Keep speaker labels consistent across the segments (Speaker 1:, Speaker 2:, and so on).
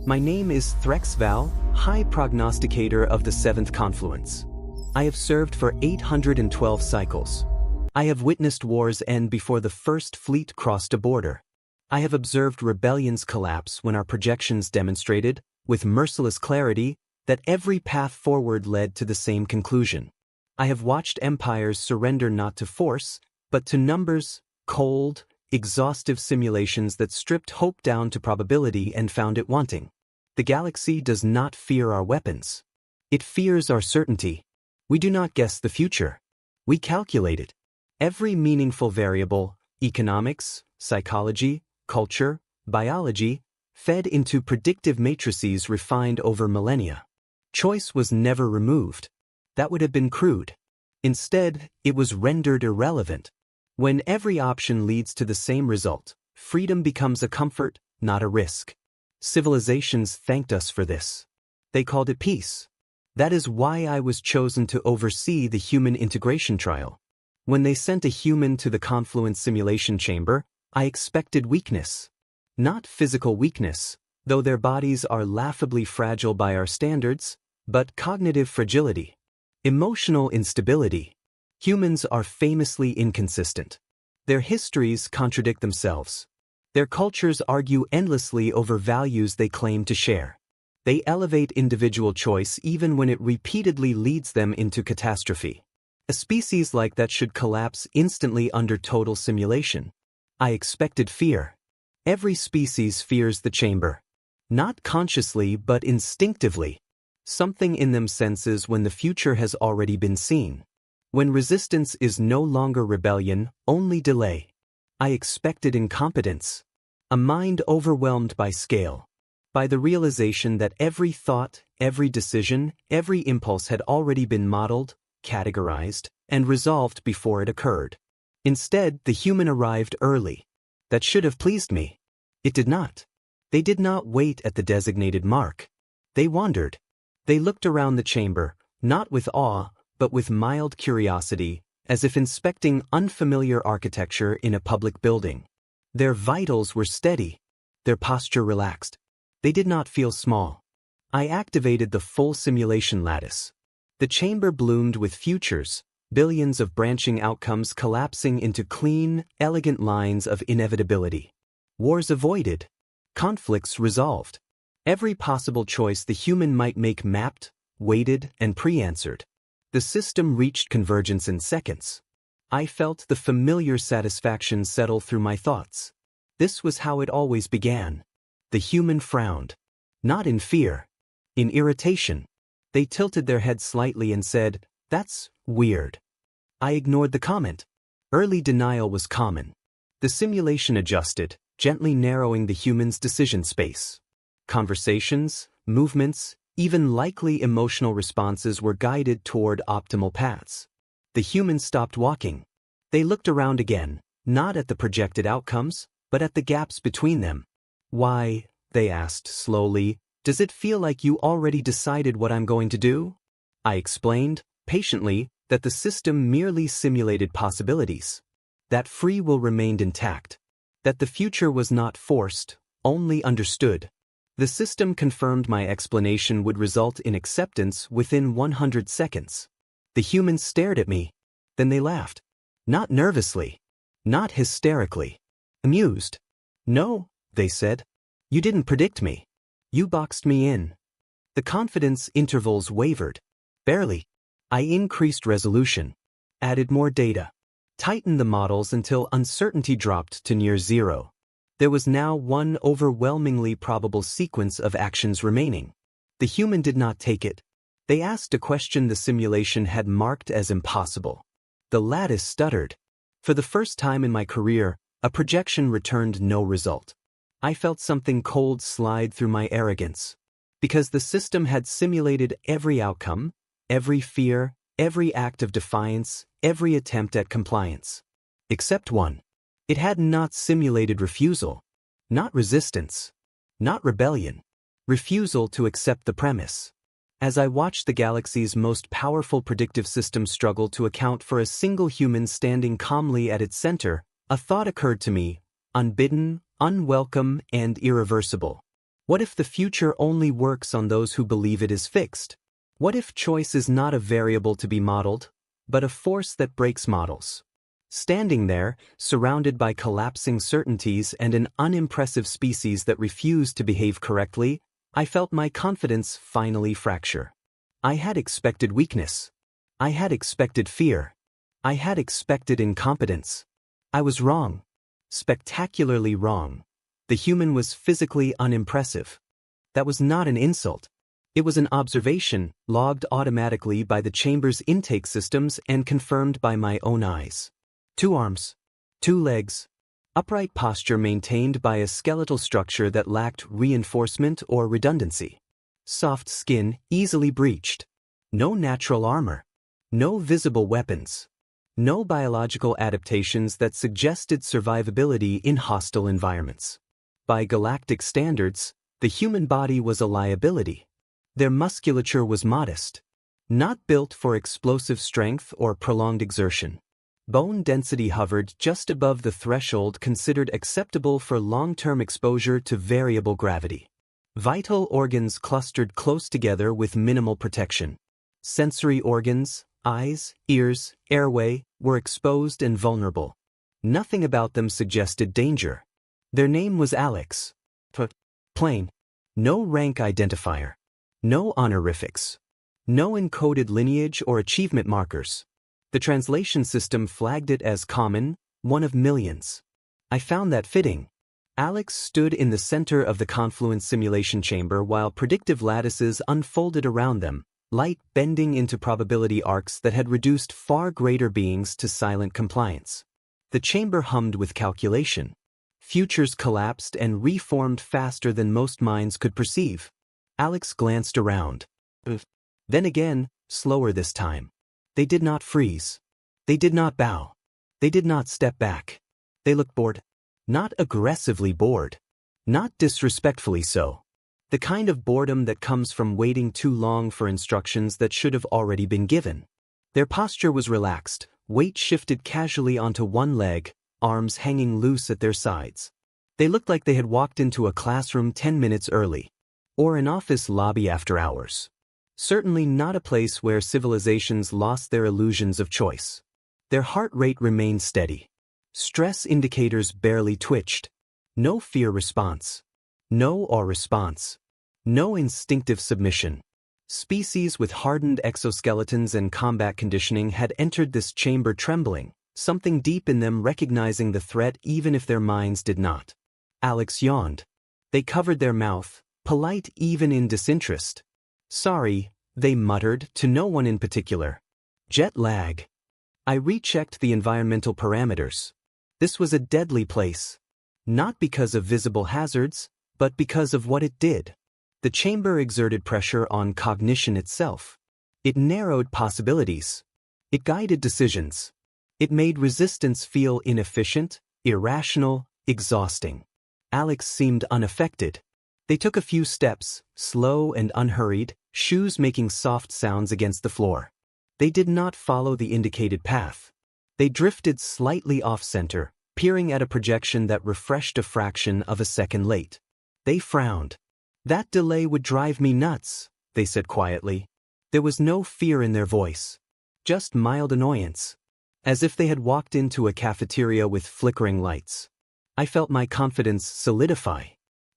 Speaker 1: My name is Threxval, High Prognosticator of the Seventh Confluence. I have served for 812 cycles. I have witnessed wars end before the first fleet crossed a border. I have observed rebellions collapse when our projections demonstrated, with merciless clarity, that every path forward led to the same conclusion. I have watched empires surrender not to force, but to numbers, cold, exhaustive simulations that stripped hope down to probability and found it wanting. The galaxy does not fear our weapons. It fears our certainty. We do not guess the future. We calculate it. Every meaningful variable, economics, psychology, culture, biology, fed into predictive matrices refined over millennia. Choice was never removed. That would have been crude. Instead, it was rendered irrelevant. When every option leads to the same result, freedom becomes a comfort, not a risk. Civilizations thanked us for this. They called it peace. That is why I was chosen to oversee the human integration trial. When they sent a human to the confluence simulation chamber, I expected weakness. Not physical weakness, though their bodies are laughably fragile by our standards, but cognitive fragility. Emotional instability. Humans are famously inconsistent. Their histories contradict themselves. Their cultures argue endlessly over values they claim to share. They elevate individual choice even when it repeatedly leads them into catastrophe. A species like that should collapse instantly under total simulation. I expected fear. Every species fears the chamber. Not consciously but instinctively. Something in them senses when the future has already been seen. When resistance is no longer rebellion, only delay. I expected incompetence. A mind overwhelmed by scale. By the realization that every thought, every decision, every impulse had already been modeled, categorized, and resolved before it occurred. Instead, the human arrived early. That should have pleased me. It did not. They did not wait at the designated mark. They wandered. They looked around the chamber, not with awe, but with mild curiosity, as if inspecting unfamiliar architecture in a public building. Their vitals were steady. Their posture relaxed. They did not feel small. I activated the full simulation lattice. The chamber bloomed with futures, billions of branching outcomes collapsing into clean, elegant lines of inevitability. Wars avoided. Conflicts resolved. Every possible choice the human might make mapped, weighted, and pre-answered. The system reached convergence in seconds. I felt the familiar satisfaction settle through my thoughts. This was how it always began. The human frowned. Not in fear. In irritation. They tilted their heads slightly and said, "That's weird." I ignored the comment. Early denial was common. The simulation adjusted, gently narrowing the human's decision space. Conversations, movements, even likely emotional responses were guided toward optimal paths. The humans stopped walking. They looked around again, not at the projected outcomes, but at the gaps between them. "Why," they asked slowly, "does it feel like you already decided what I'm going to do?" I explained, patiently, that the system merely simulated possibilities. That free will remained intact. That the future was not forced, only understood. The system confirmed my explanation would result in acceptance within 100 seconds. The humans stared at me. Then they laughed. Not nervously. Not hysterically. Amused. "No," they said. "You didn't predict me. You boxed me in." The confidence intervals wavered. Barely. I increased resolution. Added more data. Tightened the models until uncertainty dropped to near zero. There was now one overwhelmingly probable sequence of actions remaining. The human did not take it. They asked a question the simulation had marked as impossible. The lattice stuttered. For the first time in my career, a projection returned no result. I felt something cold slide through my arrogance. Because the system had simulated every outcome, every fear, every act of defiance, every attempt at compliance. Except one. It had not simulated refusal. Not resistance. Not rebellion. Refusal to accept the premise. As I watched the galaxy's most powerful predictive system struggle to account for a single human standing calmly at its center, a thought occurred to me, unbidden, unwelcome, and irreversible. What if the future only works on those who believe it is fixed? What if choice is not a variable to be modeled, but a force that breaks models? Standing there, surrounded by collapsing certainties and an unimpressive species that refused to behave correctly, I felt my confidence finally fracture. I had expected weakness. I had expected fear. I had expected incompetence. I was wrong. Spectacularly wrong. The human was physically unimpressive. That was not an insult. It was an observation, logged automatically by the chamber's intake systems and confirmed by my own eyes. 2 arms. 2 legs. Upright posture maintained by a skeletal structure that lacked reinforcement or redundancy. Soft skin, easily breached. No natural armor. No visible weapons. No biological adaptations that suggested survivability in hostile environments. By galactic standards, the human body was a liability. Their musculature was modest, not built for explosive strength or prolonged exertion. Bone density hovered just above the threshold considered acceptable for long-term exposure to variable gravity. Vital organs clustered close together with minimal protection. Sensory organs, eyes, ears, airway, were exposed and vulnerable. Nothing about them suggested danger. Their name was Alex. Plain. No rank identifier. No honorifics. No encoded lineage or achievement markers. The translation system flagged it as common, one of millions. I found that fitting. Alex stood in the center of the confluence simulation chamber while predictive lattices unfolded around them, light bending into probability arcs that had reduced far greater beings to silent compliance. The chamber hummed with calculation. Futures collapsed and reformed faster than most minds could perceive. Alex glanced around. Then again, slower this time. They did not freeze. They did not bow. They did not step back. They looked bored. Not aggressively bored. Not disrespectfully so. The kind of boredom that comes from waiting too long for instructions that should have already been given. Their posture was relaxed, weight shifted casually onto one leg, arms hanging loose at their sides. They looked like they had walked into a classroom 10 minutes early. Or an office lobby after hours. Certainly not a place where civilizations lost their illusions of choice. Their heart rate remained steady. Stress indicators barely twitched. No fear response. No awe response. No instinctive submission. Species with hardened exoskeletons and combat conditioning had entered this chamber trembling, something deep in them recognizing the threat even if their minds did not. Alex yawned. They covered their mouth, polite even in disinterest. Sorry, they muttered, to no one in particular. Jet lag. I rechecked the environmental parameters. This was a deadly place. Not because of visible hazards, but because of what it did. The chamber exerted pressure on cognition itself. It narrowed possibilities. It guided decisions. It made resistance feel inefficient, irrational, exhausting. Alex seemed unaffected. They took a few steps, slow and unhurried, shoes making soft sounds against the floor. They did not follow the indicated path. They drifted slightly off-center, peering at a projection that refreshed a fraction of a second late. They frowned. That delay would drive me nuts, they said quietly. There was no fear in their voice. Just mild annoyance. As if they had walked into a cafeteria with flickering lights. I felt my confidence solidify.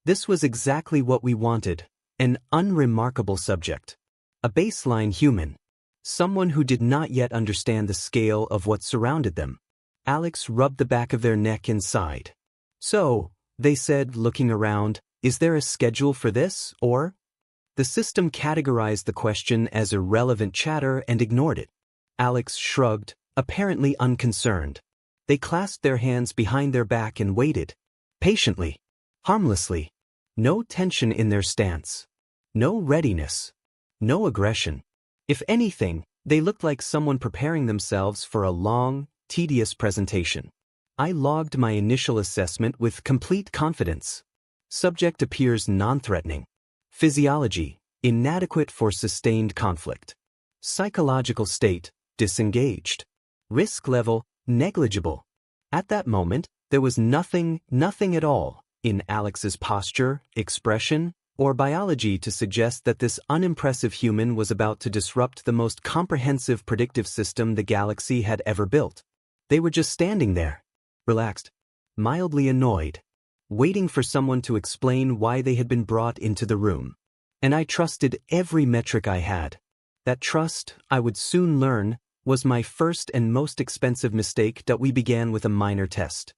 Speaker 1: This was exactly what we wanted, an unremarkable subject. A baseline human. Someone who did not yet understand the scale of what surrounded them. Alex rubbed the back of their neck and sighed. So, they said, looking around, is there a schedule for this, or? The system categorized the question as irrelevant chatter and ignored it. Alex shrugged, apparently unconcerned. They clasped their hands behind their back and waited. Patiently. Harmlessly. No tension in their stance. No readiness. No aggression. If anything, they looked like someone preparing themselves for a long, tedious presentation. I logged my initial assessment with complete confidence. Subject appears non-threatening. Physiology, inadequate for sustained conflict. Psychological state, disengaged. Risk level, negligible. At that moment, there was nothing at all in Alex's posture, expression, or biology to suggest that this unimpressive human was about to disrupt the most comprehensive predictive system the galaxy had ever built. They were just standing there, relaxed, mildly annoyed, waiting for someone to explain why they had been brought into the room. And I trusted every metric I had. That trust, I would soon learn, was my first and most expensive mistake that we began with a minor test.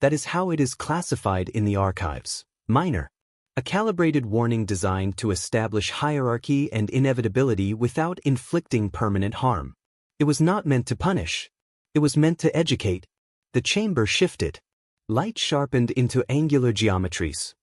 Speaker 1: That is how it is classified in the archives. Minor. A calibrated warning designed to establish hierarchy and inevitability without inflicting permanent harm. It was not meant to punish. It was meant to educate. The chamber shifted. Light sharpened into angular geometries.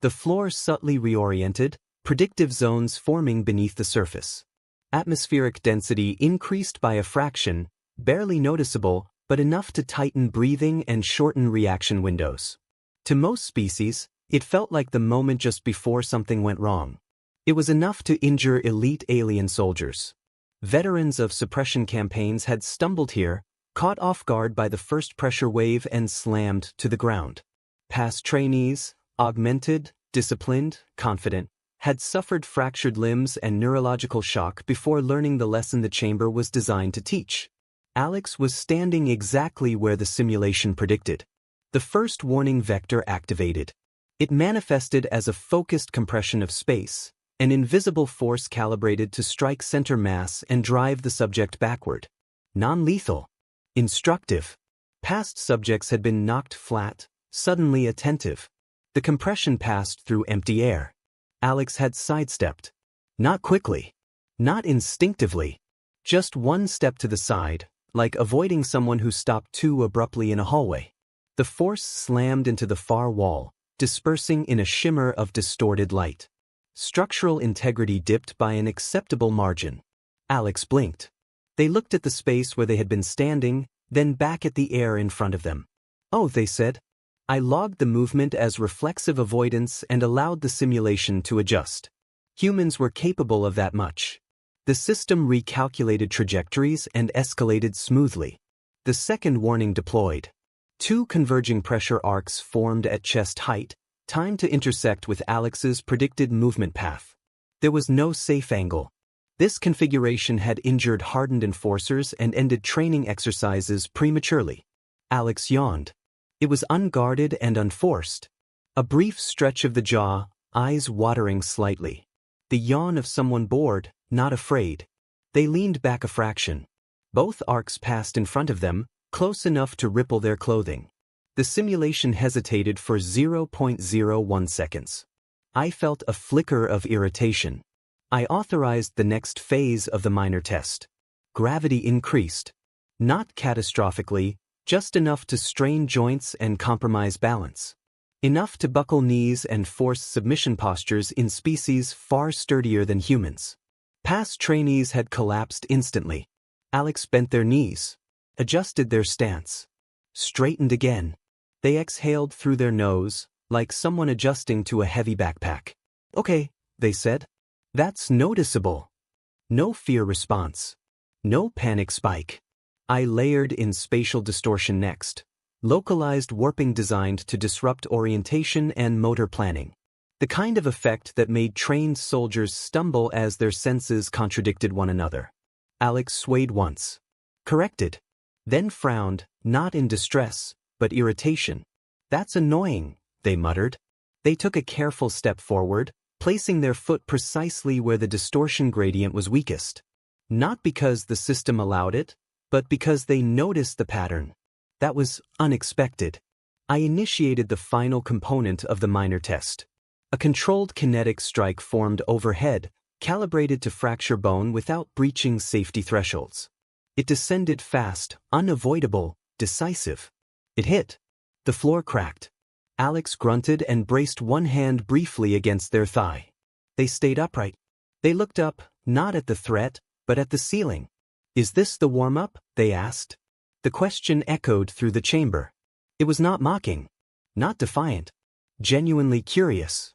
Speaker 1: The floor subtly reoriented, predictive zones forming beneath the surface. Atmospheric density increased by a fraction, barely noticeable, but enough to tighten breathing and shorten reaction windows. To most species, it felt like the moment just before something went wrong. It was enough to injure elite alien soldiers. Veterans of suppression campaigns had stumbled here, caught off guard by the first pressure wave and slammed to the ground. Past trainees, augmented, disciplined, confident, had suffered fractured limbs and neurological shock before learning the lesson the chamber was designed to teach. Alex was standing exactly where the simulation predicted. The first warning vector activated. It manifested as a focused compression of space, an invisible force calibrated to strike center mass and drive the subject backward. Non-lethal. Instructive. Past subjects had been knocked flat, suddenly attentive. The compression passed through empty air. Alex had sidestepped. Not quickly. Not instinctively. Just one step to the side, like avoiding someone who stopped too abruptly in a hallway. The force slammed into the far wall, dispersing in a shimmer of distorted light. Structural integrity dipped by an acceptable margin. Alex blinked. They looked at the space where they had been standing, then back at the air in front of them. "Oh," they said. I logged the movement as reflexive avoidance and allowed the simulation to adjust. Humans were capable of that much. The system recalculated trajectories and escalated smoothly. The second warning deployed. Two converging pressure arcs formed at chest height, timed to intersect with Alex's predicted movement path. There was no safe angle. This configuration had injured hardened enforcers and ended training exercises prematurely. Alex yawned. It was unguarded and unforced. A brief stretch of the jaw, eyes watering slightly. The yawn of someone bored, not afraid. They leaned back a fraction. Both arcs passed in front of them, close enough to ripple their clothing. The simulation hesitated for 0.01 seconds. I felt a flicker of irritation. I authorized the next phase of the minor test. Gravity increased. Not catastrophically, just enough to strain joints and compromise balance. Enough to buckle knees and force submission postures in species far sturdier than humans. Past trainees had collapsed instantly. Alex bent their knees, adjusted their stance, straightened again. They exhaled through their nose, like someone adjusting to a heavy backpack. "Okay," they said. "That's noticeable." No fear response. No panic spike. I layered in spatial distortion next. Localized warping designed to disrupt orientation and motor planning. The kind of effect that made trained soldiers stumble as their senses contradicted one another. Alex swayed once. Corrected. Then frowned, not in distress, but irritation. "That's annoying," they muttered. They took a careful step forward, placing their foot precisely where the distortion gradient was weakest. Not because the system allowed it, but because they noticed the pattern. That was unexpected. I initiated the final component of the minor test. A controlled kinetic strike formed overhead, calibrated to fracture bone without breaching safety thresholds. It descended fast, unavoidable, decisive. It hit. The floor cracked. Alex grunted and braced one hand briefly against their thigh. They stayed upright. They looked up, not at the threat, but at the ceiling. "Is this the warm-up?" they asked. The question echoed through the chamber. It was not mocking, not defiant, genuinely curious.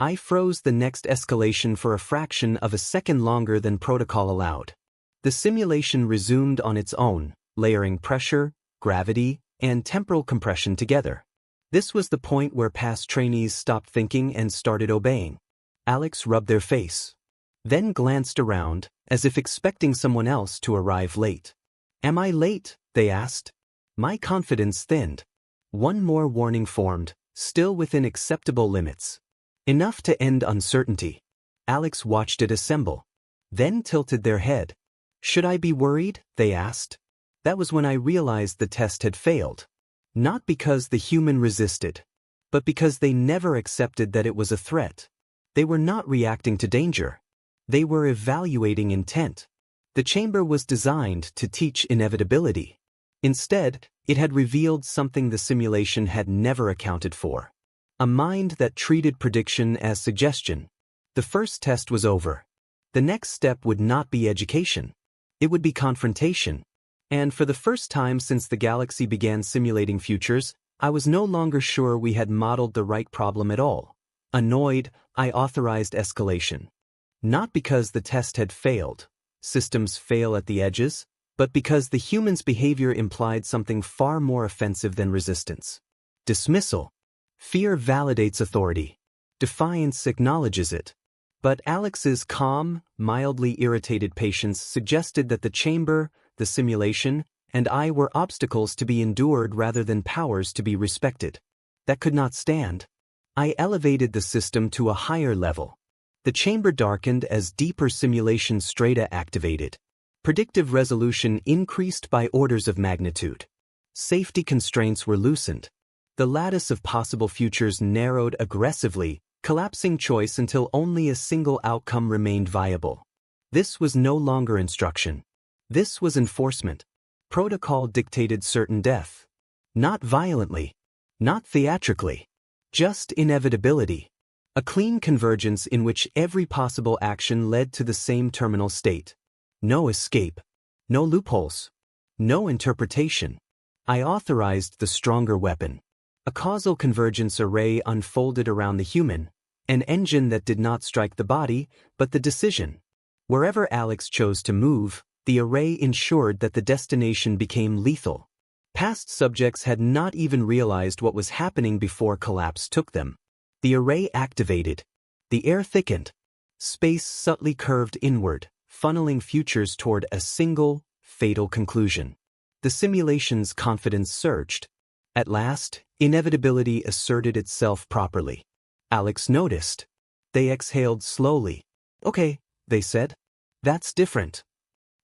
Speaker 1: I froze the next escalation for a fraction of a second longer than protocol allowed. The simulation resumed on its own, layering pressure, gravity, and temporal compression together. This was the point where past trainees stopped thinking and started obeying. Alex rubbed their face, then glanced around, as if expecting someone else to arrive late. "Am I late?" they asked. My confidence thinned. One more warning formed, still within acceptable limits. Enough to end uncertainty. Alex watched it assemble, then tilted their head. "Should I be worried?" they asked. That was when I realized the test had failed. Not because the human resisted, but because they never accepted that it was a threat. They were not reacting to danger. They were evaluating intent. The chamber was designed to teach inevitability. Instead, it had revealed something the simulation had never accounted for. A mind that treated prediction as suggestion. The first test was over. The next step would not be education. It would be confrontation. And for the first time since the galaxy began simulating futures, I was no longer sure we had modeled the right problem at all. Annoyed, I authorized escalation. Not because the test had failed. Systems fail at the edges, but because the human's behavior implied something far more offensive than resistance. Dismissal. Fear validates authority. Defiance acknowledges it. But Alex's calm, mildly irritated patience suggested that the chamber, the simulation, and I were obstacles to be endured rather than powers to be respected. That could not stand. I elevated the system to a higher level. The chamber darkened as deeper simulation strata activated. Predictive resolution increased by orders of magnitude. Safety constraints were loosened. The lattice of possible futures narrowed aggressively, collapsing choice until only a single outcome remained viable. This was no longer instruction. This was enforcement. Protocol dictated certain death. Not violently. Not theatrically. Just inevitability. A clean convergence in which every possible action led to the same terminal state. No escape. No loopholes. No interpretation. I authorized the stronger weapon. A causal convergence array unfolded around the human, an engine that did not strike the body, but the decision. Wherever Alex chose to move, the array ensured that the destination became lethal. Past subjects had not even realized what was happening before collapse took them. The array activated. The air thickened. Space subtly curved inward, funneling futures toward a single, fatal conclusion. The simulation's confidence surged. At last, inevitability asserted itself properly. Alex noticed. They exhaled slowly. "Okay," they said. "That's different."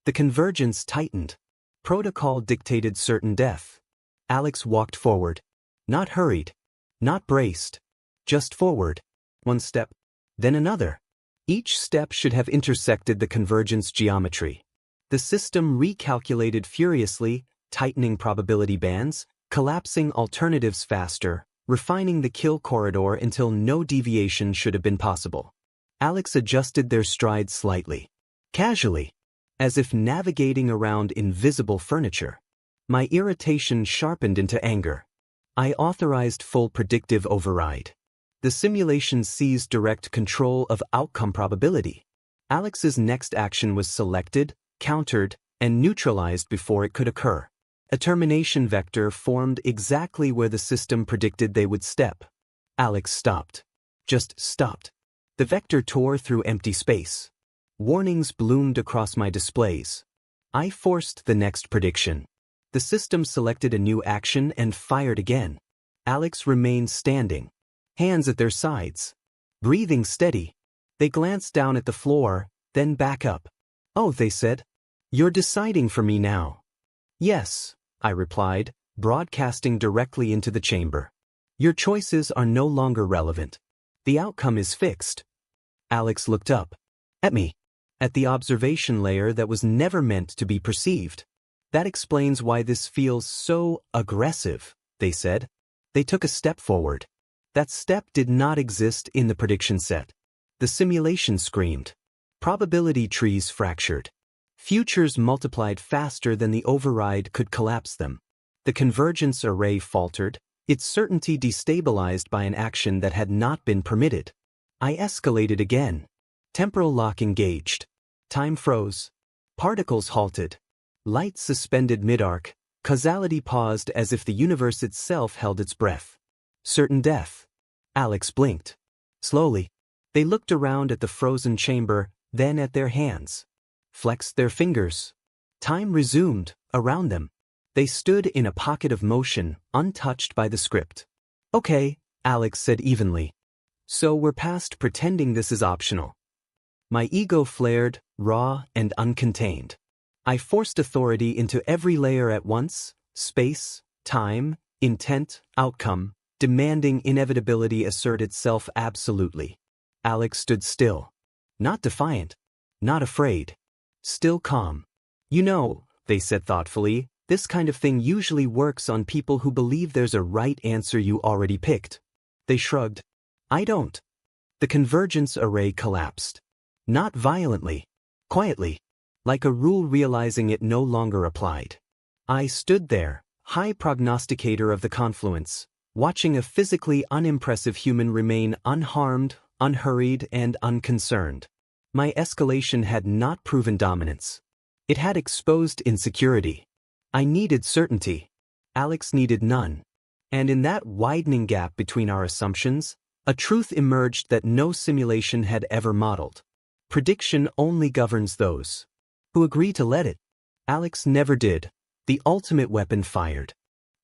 Speaker 1: The convergence tightened. Protocol dictated certain death. Alex walked forward. Not hurried. Not braced. Just forward. One step. Then another. Each step should have intersected the convergence geometry. The system recalculated furiously, tightening probability bands, collapsing alternatives faster, refining the kill corridor until no deviation should have been possible. Alex adjusted their stride slightly. Casually. As if navigating around invisible furniture. My irritation sharpened into anger. I authorized full predictive override. The simulation seized direct control of outcome probability. Alex's next action was selected, countered, and neutralized before it could occur. A termination vector formed exactly where the system predicted they would step. Alex stopped. Just stopped. The vector tore through empty space. Warnings bloomed across my displays. I forced the next prediction. The system selected a new action and fired again. Alex remained standing, hands at their sides, breathing steady. They glanced down at the floor, then back up. "Oh," they said. "You're deciding for me now." "Yes," I replied, broadcasting directly into the chamber. "Your choices are no longer relevant. The outcome is fixed." Alex looked up. At me. At the observation layer that was never meant to be perceived. "That explains why this feels so aggressive," they said. They took a step forward. That step did not exist in the prediction set. The simulation screamed. Probability trees fractured. Futures multiplied faster than the override could collapse them. The convergence array faltered, its certainty destabilized by an action that had not been permitted. I escalated again. Temporal lock engaged. Time froze. Particles halted. Light suspended mid-arc. Causality paused as if the universe itself held its breath. Certain death. Alex blinked. Slowly. They looked around at the frozen chamber, then at their hands. Flexed their fingers. Time resumed, around them. They stood in a pocket of motion, untouched by the script. Okay, Alex said evenly. So we're past pretending this is optional. My ego flared, raw and uncontained. I forced authority into every layer at once: space, time, intent, outcome, demanding inevitability assert itself absolutely. Alex stood still. Not defiant. Not afraid. Still calm. You know, they said thoughtfully, this kind of thing usually works on people who believe there's a right answer you already picked. They shrugged. I don't. The convergence array collapsed. Not violently. Quietly. Like a rule realizing it no longer applied. I stood there, high prognosticator of the confluence, watching a physically unimpressive human remain unharmed, unhurried, and unconcerned. My escalation had not proven dominance. It had exposed insecurity. I needed certainty. Alex needed none. And in that widening gap between our assumptions, a truth emerged that no simulation had ever modeled. Prediction only governs those who agree to let it. Alex never did. The ultimate weapon fired.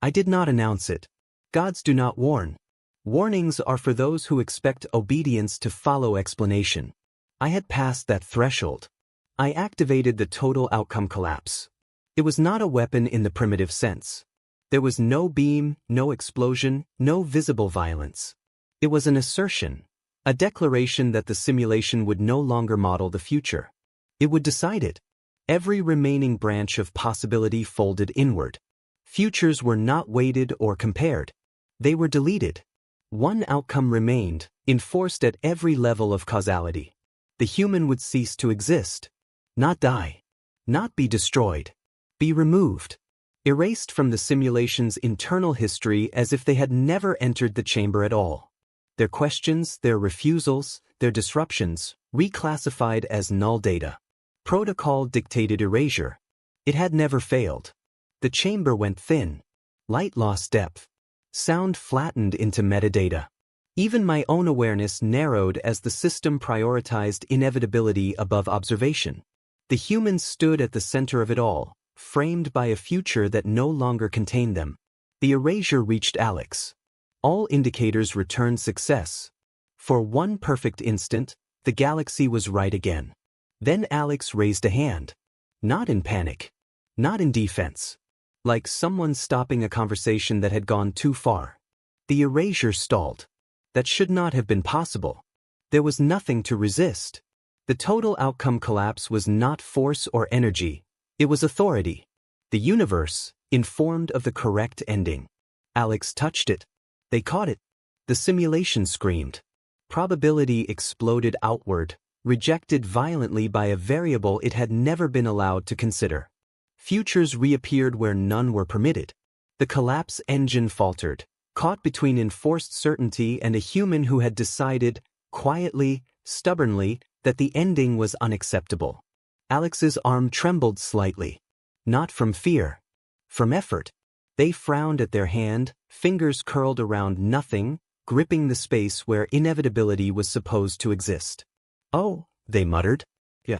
Speaker 1: I did not announce it. Gods do not warn. Warnings are for those who expect obedience to follow explanation. I had passed that threshold. I activated the total outcome collapse. It was not a weapon in the primitive sense. There was no beam, no explosion, no visible violence. It was an assertion, a declaration that the simulation would no longer model the future. It would decide it. Every remaining branch of possibility folded inward. Futures were not weighted or compared. They were deleted. One outcome remained, enforced at every level of causality. The human would cease to exist. Not die. Not be destroyed. Be removed. Erased from the simulation's internal history as if they had never entered the chamber at all. Their questions, their refusals, their disruptions, reclassified as null data. Protocol dictated erasure. It had never failed. The chamber went thin. Light lost depth. Sound flattened into metadata. Even my own awareness narrowed as the system prioritized inevitability above observation. The humans stood at the center of it all, framed by a future that no longer contained them. The erasure reached Alex. All indicators returned success. For one perfect instant, the galaxy was right again. Then Alex raised a hand. Not in panic. Not in defense. Like someone stopping a conversation that had gone too far. The erasure stalled. That should not have been possible. There was nothing to resist. The total outcome collapse was not force or energy. It was authority. The universe, informed of the correct ending. Alex touched it. They caught it. The simulation screamed. Probability exploded outward, rejected violently by a variable it had never been allowed to consider. Futures reappeared where none were permitted. The collapse engine faltered, caught between enforced certainty and a human who had decided, quietly, stubbornly, that the ending was unacceptable. Alex's arm trembled slightly. Not from fear. From effort. They frowned at their hand, fingers curled around nothing, gripping the space where inevitability was supposed to exist. Oh, they muttered. Yeah,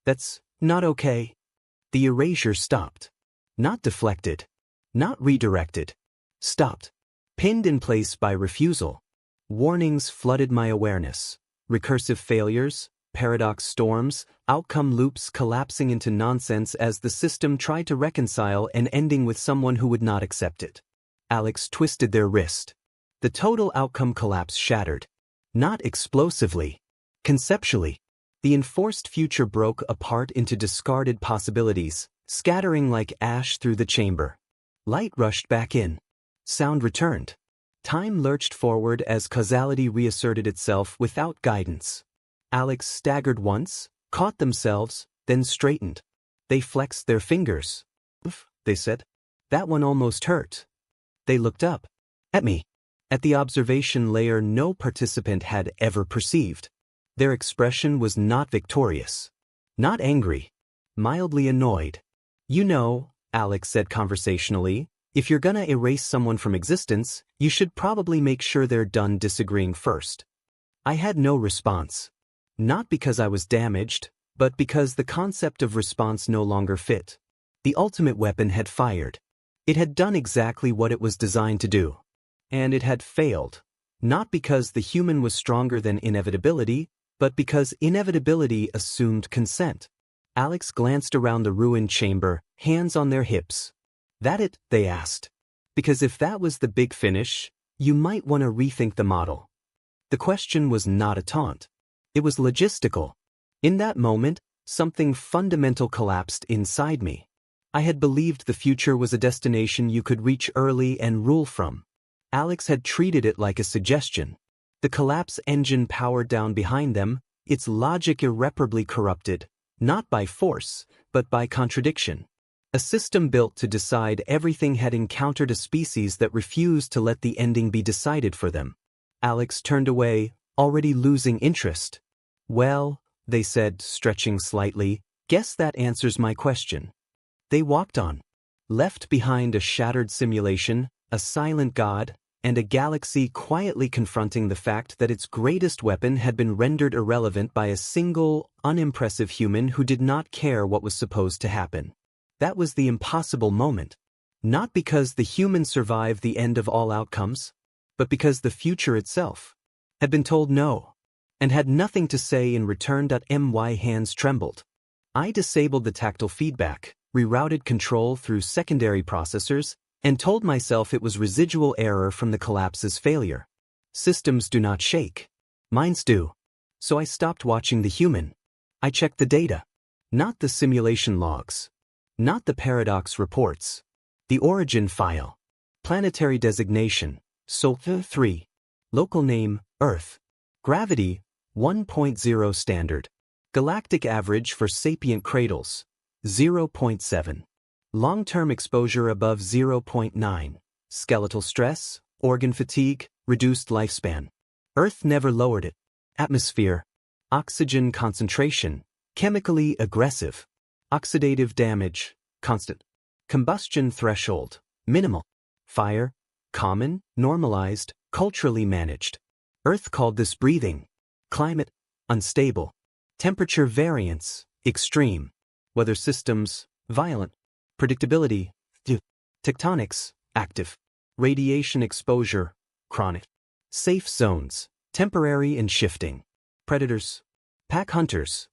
Speaker 1: that's not okay. The erasure stopped. Not deflected. Not redirected. Stopped. Pinned in place by refusal. Warnings flooded my awareness. Recursive failures, paradox storms, outcome loops collapsing into nonsense as the system tried to reconcile an ending with someone who would not accept it. Alex twisted their wrist. The total outcome collapse shattered. Not explosively. Conceptually. The enforced future broke apart into discarded possibilities, scattering like ash through the chamber. Light rushed back in. Sound returned. Time lurched forward as causality reasserted itself without guidance. Alex staggered once, caught themselves, then straightened. They flexed their fingers. Oof, they said. That one almost hurt. They looked up. At me. At the observation layer no participant had ever perceived. Their expression was not victorious. Not angry. Mildly annoyed. You know, Alex said conversationally, if you're gonna erase someone from existence, you should probably make sure they're done disagreeing first. I had no response. Not because I was damaged, but because the concept of response no longer fit. The ultimate weapon had fired. It had done exactly what it was designed to do. And it had failed. Not because the human was stronger than inevitability, but because inevitability assumed consent. Alex glanced around the ruined chamber, hands on their hips. That it? They asked. Because if that was the big finish, you might want to rethink the model. The question was not a taunt. It was logistical. In that moment, something fundamental collapsed inside me. I had believed the future was a destination you could reach early and rule from. Alex had treated it like a suggestion. The collapse engine powered down behind them, its logic irreparably corrupted, not by force, but by contradiction. A system built to decide everything had encountered a species that refused to let the ending be decided for them. Alex turned away, already losing interest. Well, they said, stretching slightly, guess that answers my question. They walked on. Left behind a shattered simulation, a silent god, and a galaxy quietly confronting the fact that its greatest weapon had been rendered irrelevant by a single, unimpressive human who did not care what was supposed to happen. That was the impossible moment. Not because the human survived the end of all outcomes, but because the future itself had been told no, and had nothing to say in return. My hands trembled. I disabled the tactile feedback, rerouted control through secondary processors, and told myself it was residual error from the collapse's failure. Systems do not shake. Minds do. So I stopped watching the human. I checked the data. Not the simulation logs. Not the paradox reports. The origin file. Planetary designation, Sol 3. Local name, Earth. Gravity, 1.0 standard. Galactic average for sapient cradles, 0.7. Long-term exposure above 0.9. Skeletal stress, organ fatigue, reduced lifespan. Earth never lowered it. Atmosphere. Oxygen concentration, chemically aggressive. Oxidative damage, constant. Combustion threshold, minimal. Fire, common, normalized, culturally managed. Earth called this breathing. Climate, unstable. Temperature variance, extreme. Weather systems, violent. Predictability, tectonics, active. Radiation exposure, chronic. Safe zones, temporary and shifting. Predators, pack hunters.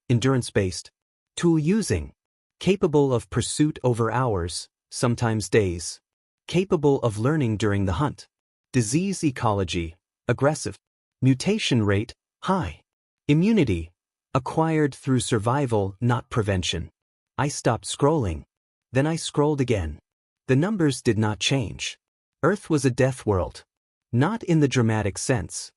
Speaker 1: Endurance-based. Tool using. Capable of pursuit over hours, sometimes days. Capable of learning during the hunt. Disease ecology, aggressive. Mutation rate, high. Immunity, acquired through survival, not prevention. I stopped scrolling. Then I scrolled again. The numbers did not change. Earth was a death world. Not in the dramatic sense.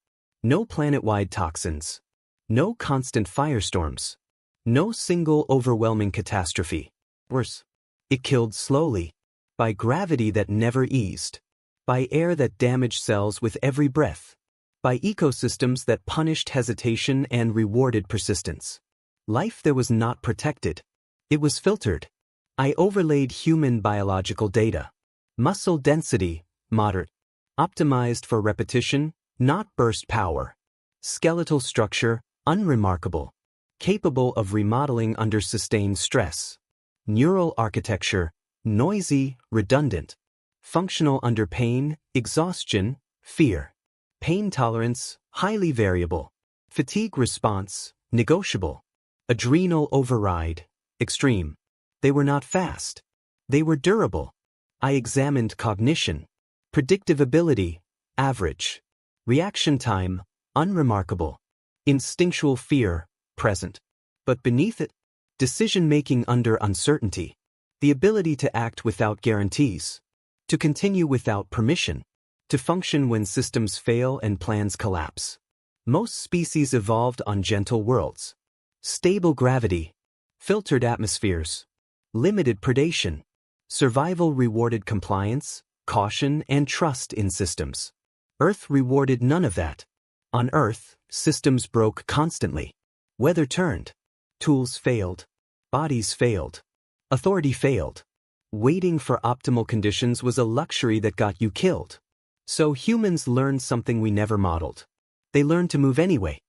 Speaker 1: No planet-wide toxins. No constant firestorms. No single overwhelming catastrophe. Worse, it killed slowly. By gravity that never eased. By air that damaged cells with every breath. By ecosystems that punished hesitation and rewarded persistence. Life there was not protected. It was filtered. I overlaid human biological data. Muscle density, moderate. Optimized for repetition, not burst power. Skeletal structure, unremarkable. Capable of remodeling under sustained stress. Neural architecture, noisy, redundant. Functional under pain, exhaustion, fear. Pain tolerance, highly variable. Fatigue response, negotiable. Adrenal override, extreme. They were not fast. They were durable. I examined cognition. Predictive ability, average. Reaction time, unremarkable. Instinctual fear, present. But beneath it, decision-making under uncertainty. The ability to act without guarantees. To continue without permission. To function when systems fail and plans collapse. Most species evolved on gentle worlds. Stable gravity. Filtered atmospheres. Limited predation. Survival rewarded compliance, caution, and trust in systems. Earth rewarded none of that. On Earth, systems broke constantly. Weather turned. Tools failed. Bodies failed. Authority failed. Waiting for optimal conditions was a luxury that got you killed. So humans learned something we never modeled. They learned to move anyway.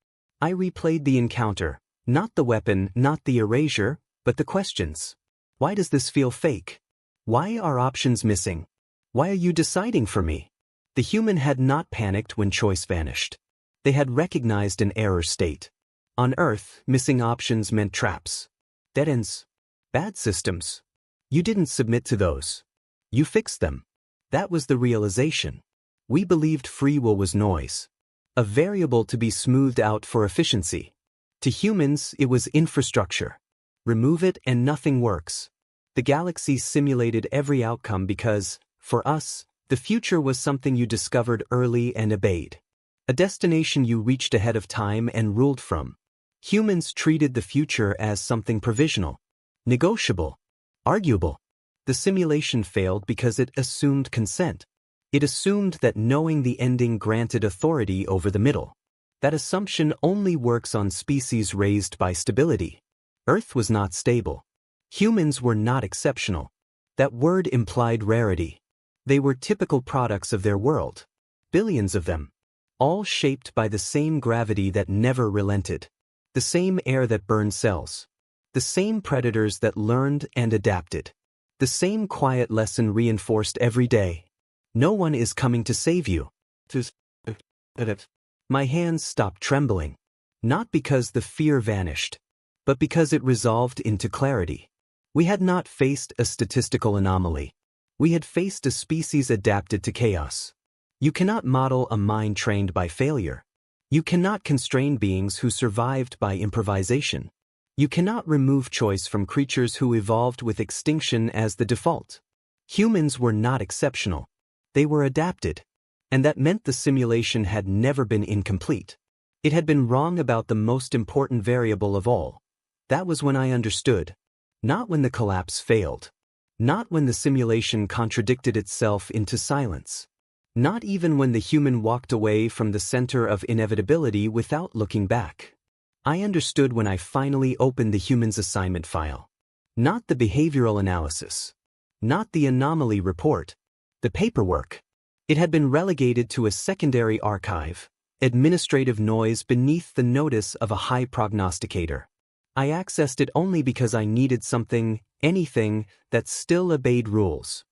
Speaker 1: I replayed the encounter, not the weapon, not the erasure, but the questions. Why does this feel fake? Why are options missing? Why are you deciding for me? The human had not panicked when choice vanished. They had recognized an error state. On Earth, missing options meant traps, dead ends, bad systems. You didn't submit to those. You fixed them. That was the realization. We believed free will was noise, a variable to be smoothed out for efficiency. To humans, it was infrastructure. Remove it and nothing works. The galaxy simulated every outcome because, for us, the future was something you discovered early and obeyed. A destination you reached ahead of time and ruled from. Humans treated the future as something provisional, negotiable, arguable. The simulation failed because it assumed consent. It assumed that knowing the ending granted authority over the middle. That assumption only works on species raised by stability. Earth was not stable. Humans were not exceptional. That word implied rarity. They were typical products of their world. Billions of them. All shaped by the same gravity that never relented. The same air that burned cells. The same predators that learned and adapted. The same quiet lesson reinforced every day. No one is coming to save you. My hands stopped trembling. Not because the fear vanished, but because it resolved into clarity. We had not faced a statistical anomaly. We had faced a species adapted to chaos. You cannot model a mind trained by failure. You cannot constrain beings who survived by improvisation. You cannot remove choice from creatures who evolved with extinction as the default. Humans were not exceptional. They were adapted. And that meant the simulation had never been incomplete. It had been wrong about the most important variable of all. That was when I understood. Not when the collapse failed. Not when the simulation contradicted itself into silence. Not even when the human walked away from the center of inevitability without looking back. I understood when I finally opened the human's assignment file. Not the behavioral analysis. Not the anomaly report. The paperwork. It had been relegated to a secondary archive, administrative noise beneath the notice of a high prognosticator. I accessed it only because I needed something, anything, that still obeyed rules.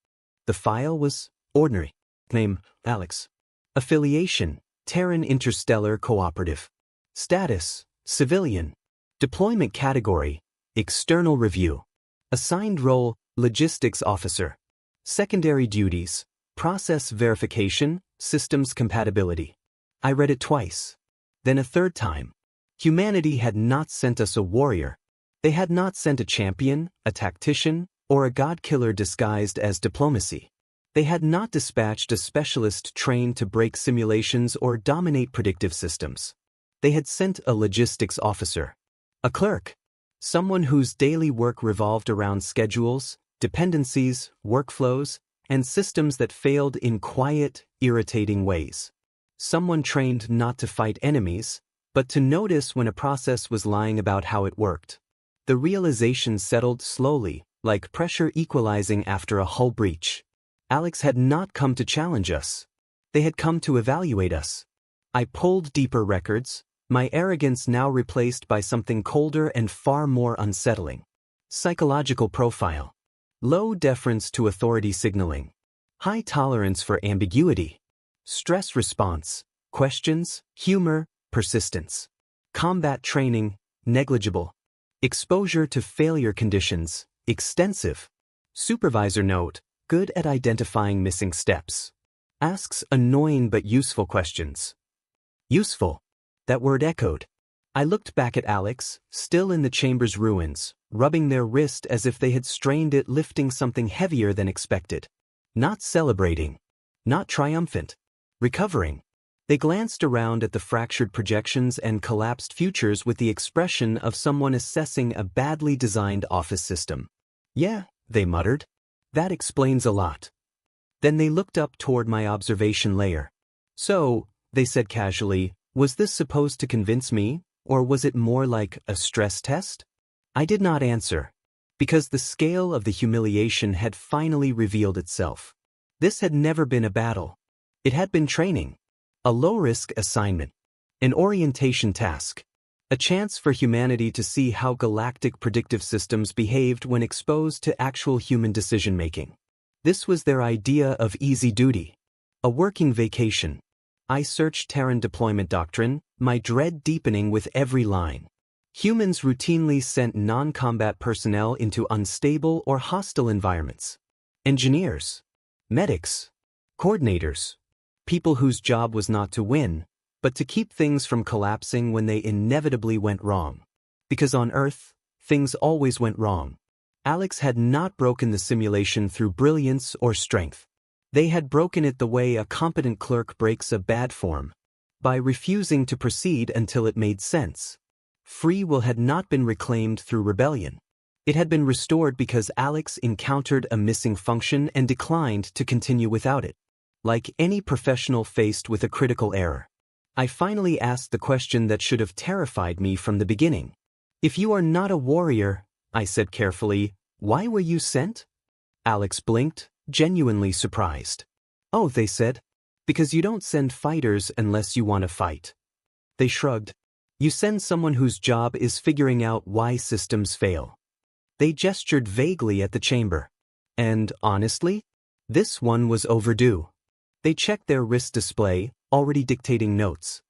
Speaker 1: The file was ordinary. Name, Alex. Affiliation, Terran Interstellar Cooperative. Status, civilian. Deployment category, external review. Assigned role, logistics officer. Secondary duties, process verification, systems compatibility. I read it twice. Then a third time. Humanity had not sent us a warrior. They had not sent a champion, a tactician, or a god-killer disguised as diplomacy. They had not dispatched a specialist trained to break simulations or dominate predictive systems. They had sent a logistics officer. A clerk. Someone whose daily work revolved around schedules, dependencies, workflows, and systems that failed in quiet, irritating ways. Someone trained not to fight enemies, but to notice when a process was lying about how it worked. The realization settled slowly, like pressure equalizing after a hull breach. Alex had not come to challenge us. They had come to evaluate us. I pulled deeper records, my arrogance now replaced by something colder and far more unsettling. Psychological profile. Low deference to authority signaling. High tolerance for ambiguity. Stress response. Questions, humor, persistence. Combat training, negligible. Exposure to failure conditions, extensive. Supervisor note, good at identifying missing steps. Asks annoying but useful questions. Useful. That word echoed. I looked back at Alex, still in the chamber's ruins, rubbing their wrist as if they had strained it, lifting something heavier than expected. Not celebrating. Not triumphant. Recovering. They glanced around at the fractured projections and collapsed futures with the expression of someone assessing a badly designed office system. Yeah, they muttered. That explains a lot. Then they looked up toward my observation layer. So, they said casually, was this supposed to convince me, or was it more like a stress test? I did not answer, because the scale of the humiliation had finally revealed itself. This had never been a battle. It had been training. A low-risk assignment. An orientation task. A chance for humanity to see how galactic predictive systems behaved when exposed to actual human decision-making. This was their idea of easy duty. A working vacation. I searched Terran deployment doctrine, my dread deepening with every line. Humans routinely sent non-combat personnel into unstable or hostile environments. Engineers, medics, coordinators, people whose job was not to win, but to keep things from collapsing when they inevitably went wrong. Because on Earth, things always went wrong. Alex had not broken the simulation through brilliance or strength. They had broken it the way a competent clerk breaks a bad form, by refusing to proceed until it made sense. Free will had not been reclaimed through rebellion. It had been restored because Alex encountered a missing function and declined to continue without it. Like any professional faced with a critical error, I finally asked the question that should have terrified me from the beginning. If you are not a warrior, I said carefully, why were you sent? Alex blinked, genuinely surprised. Oh, they said, because you don't send fighters unless you want to fight. They shrugged. You send someone whose job is figuring out why systems fail. They gestured vaguely at the chamber. And, honestly, this one was overdue. They checked their wrist display, already dictating notes.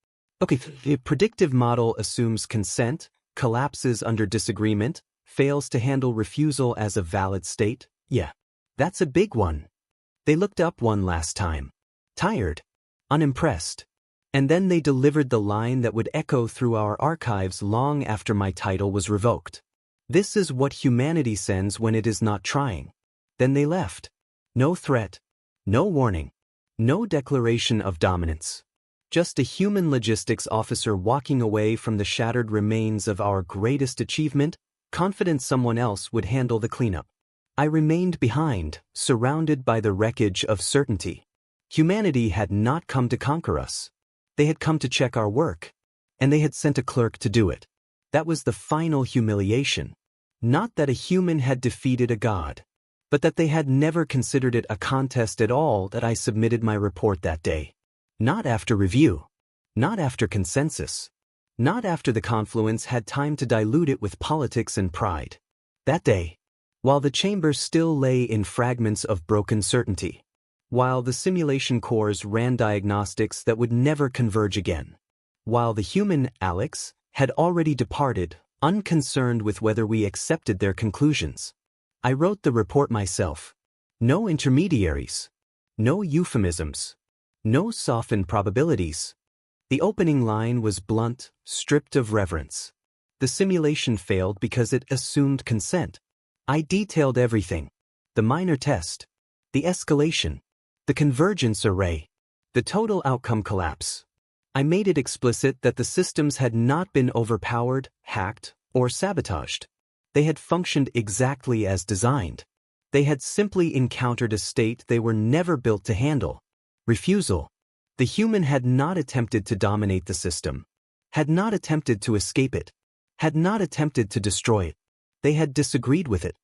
Speaker 1: Okay, the predictive model assumes consent, collapses under disagreement, fails to handle refusal as a valid state. Yeah. That's a big one. They looked up one last time. Tired. Unimpressed. And then they delivered the line that would echo through our archives long after my title was revoked. This is what humanity sends when it is not trying. Then they left. No threat. No warning. No declaration of dominance. Just a human logistics officer walking away from the shattered remains of our greatest achievement, confident someone else would handle the cleanup. I remained behind, surrounded by the wreckage of certainty. Humanity had not come to conquer us. They had come to check our work, and they had sent a clerk to do it. That was the final humiliation. Not that a human had defeated a god, but that they had never considered it a contest at all that I submitted my report that day. Not after review. Not after consensus. Not after the confluence had time to dilute it with politics and pride. That day, while the chamber still lay in fragments of broken certainty. While the simulation cores ran diagnostics that would never converge again. While the human, Alex, had already departed, unconcerned with whether we accepted their conclusions. I wrote the report myself. No intermediaries. No euphemisms. No softened probabilities. The opening line was blunt, stripped of reverence. The simulation failed because it assumed consent. I detailed everything. The minor test. The escalation. The convergence array. The total outcome collapse. I made it explicit that the systems had not been overpowered, hacked, or sabotaged. They had functioned exactly as designed. They had simply encountered a state they were never built to handle. Refusal. The human had not attempted to dominate the system. Had not attempted to escape it. Had not attempted to destroy it. They had disagreed with it.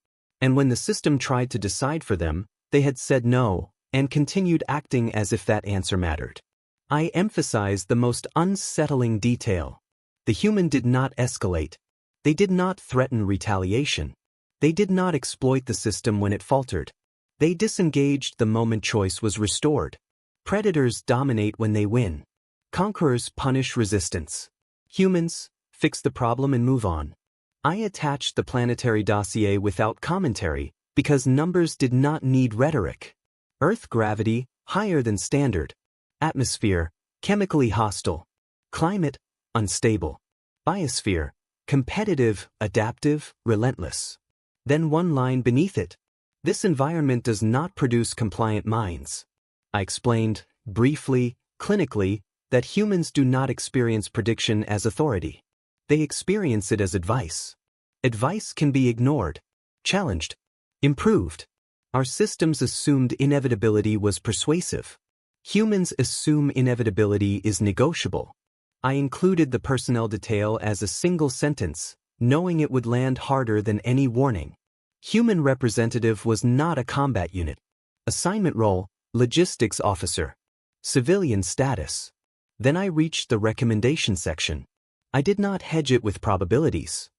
Speaker 1: And when the system tried to decide for them, they had said no, and continued acting as if that answer mattered. I emphasized the most unsettling detail. The human did not escalate. They did not threaten retaliation. They did not exploit the system when it faltered. They disengaged the moment choice was restored. Predators dominate when they win. Conquerors punish resistance. Humans fix the problem and move on. I attached the planetary dossier without commentary because numbers did not need rhetoric. Earth gravity, higher than standard. Atmosphere, chemically hostile. Climate, unstable. Biosphere, competitive, adaptive, relentless. Then one line beneath it. This environment does not produce compliant minds. I explained, briefly, clinically, that humans do not experience prediction as authority. They experience it as advice. Advice can be ignored, challenged, improved. Our systems assumed inevitability was persuasive. Humans assume inevitability is negotiable. I included the personnel detail as a single sentence, knowing it would land harder than any warning. Human representative was not a combat unit. Assignment role, logistics officer. Civilian status. Then I reached the recommendation section. I did not hedge it with probabilities.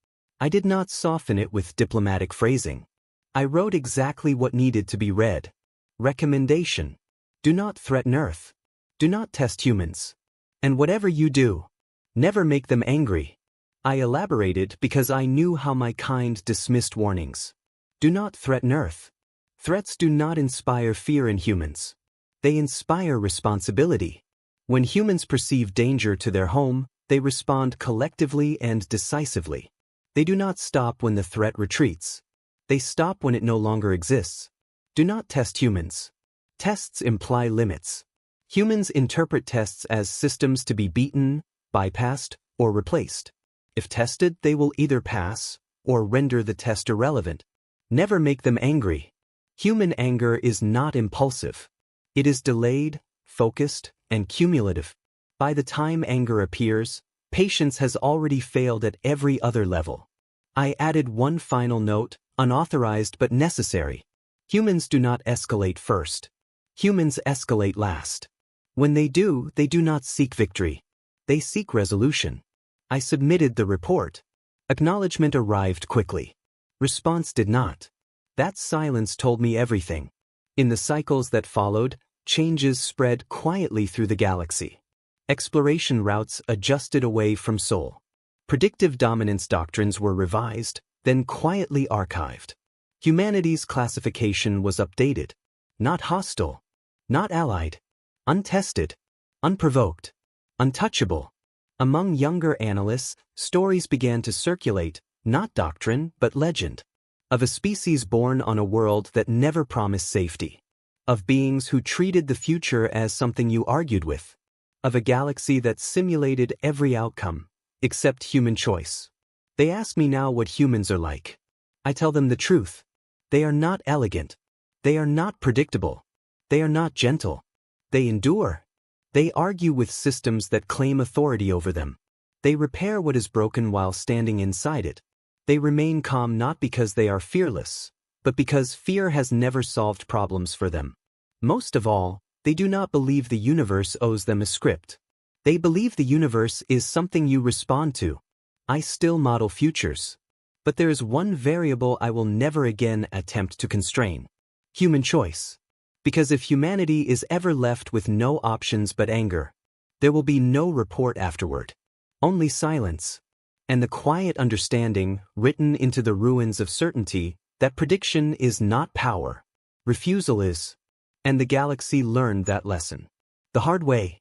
Speaker 1: I did not soften it with diplomatic phrasing. I wrote exactly what needed to be read. Recommendation. Do not threaten Earth. Do not test humans. And whatever you do, never make them angry. I elaborated because I knew how my kind dismissed warnings. Do not threaten Earth. Threats do not inspire fear in humans. They inspire responsibility. When humans perceive danger to their home, they respond collectively and decisively. They do not stop when the threat retreats. They stop when it no longer exists. Do not test humans. Tests imply limits. Humans interpret tests as systems to be beaten, bypassed, or replaced. If tested, they will either pass or render the test irrelevant. Never make them angry. Human anger is not impulsive. It is delayed, focused, and cumulative. By the time anger appears, patience has already failed at every other level. I added one final note, unauthorized but necessary. Humans do not escalate first. Humans escalate last. When they do not seek victory. They seek resolution. I submitted the report. Acknowledgement arrived quickly. Response did not. That silence told me everything. In the cycles that followed, changes spread quietly through the galaxy. Exploration routes adjusted away from Sol. Predictive dominance doctrines were revised, then quietly archived. Humanity's classification was updated. Not hostile. Not allied. Untested. Unprovoked. Untouchable. Among younger analysts, stories began to circulate, not doctrine but legend. Of a species born on a world that never promised safety. Of beings who treated the future as something you argued with. Of a galaxy that simulated every outcome, except human choice. They ask me now what humans are like. I tell them the truth. They are not elegant. They are not predictable. They are not gentle. They endure. They argue with systems that claim authority over them. They repair what is broken while standing inside it. They remain calm not because they are fearless, but because fear has never solved problems for them. Most of all, they do not believe the universe owes them a script. They believe the universe is something you respond to. I still model futures. But there is one variable I will never again attempt to constrain. Human choice. Because if humanity is ever left with no options but anger, there will be no report afterward. Only silence. And the quiet understanding, written into the ruins of certainty, that prediction is not power. Refusal is. And the galaxy learned that lesson. The hard way.